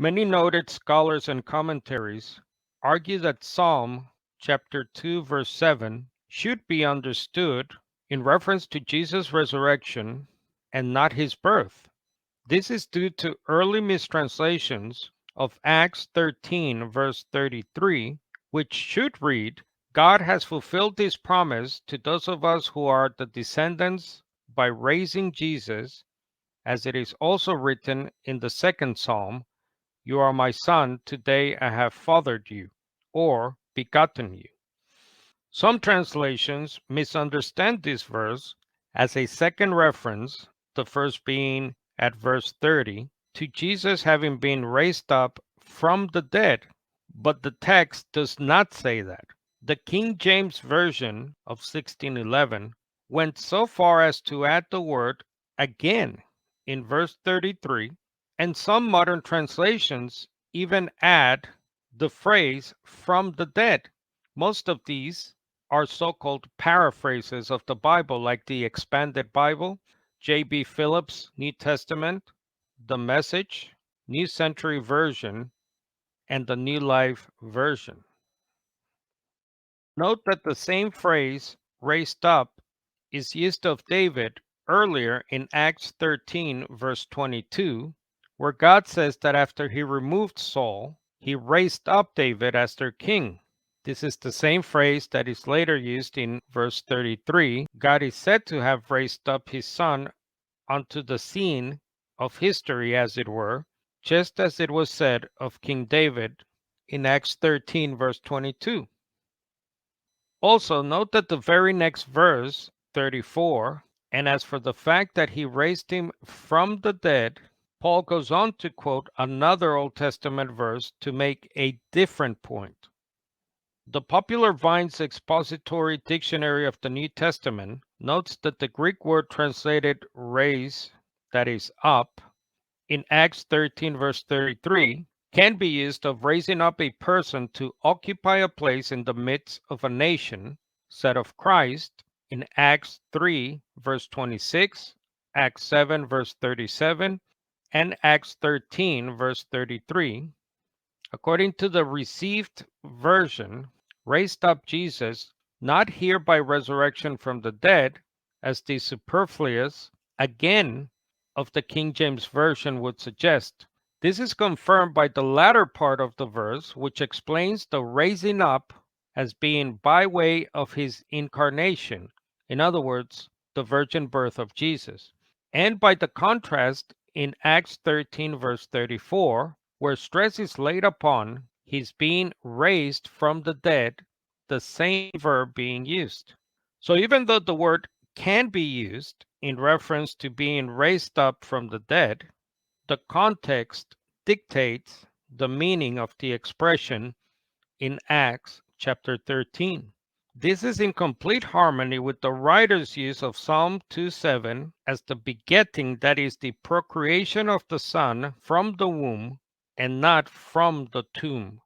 Many noted scholars and commentaries argue that Psalm chapter 2 verse 7 should be understood in reference to Jesus' resurrection and not his birth. This is due to early mistranslations of Acts 13 verse 33, which should read, God has fulfilled this promise to those of us who are the descendants by raising Jesus, as it is also written in the second psalm, you are my son, today I have fathered you, or begotten you. Some translations misunderstand this verse as a second reference, the first being at verse 30, to Jesus having been raised up from the dead, but the text does not say that. The King James Version of 1611 went so far as to add the word again in verse 33, and some modern translations even add the phrase from the dead. Most of these are so-called paraphrases of the Bible, like the Expanded Bible, J.B. Phillips' New Testament, the Message, New Century Version, and the New Life Version. Note that the same phrase, raised up, is used of David earlier in Acts 13, verse 22, where God says that after he removed Saul, he raised up David as their king. This is the same phrase that is later used in verse 33. God is said to have raised up his son onto the scene of history, as it were, just as it was said of King David in Acts 13, verse 22. Also, note that the very next verse, 34, and as for the fact that he raised him from the dead, Paul goes on to quote another Old Testament verse to make a different point. The Popular Vine's Expository Dictionary of the New Testament notes that the Greek word translated raise, that is up, in Acts 13 verse 33, can be used of raising up a person to occupy a place in the midst of a nation, said of Christ in Acts 3 verse 26, Acts 7 verse 37, and Acts 13 verse 33. According to the received version, raised up Jesus, not here by resurrection from the dead, as the superfluous again of the King James Version would suggest. This is confirmed by the latter part of the verse, which explains the raising up as being by way of his incarnation, in other words, the virgin birth of Jesus, and by the contrast in Acts 13, verse 34, where stress is laid upon his being raised from the dead, the same verb being used. So even though the word can be used in reference to being raised up from the dead, the context dictates the meaning of the expression in Acts chapter 13. This is in complete harmony with the writer's use of Psalm 2:7 as the begetting, that is, the procreation of the Son from the womb and not from the tomb.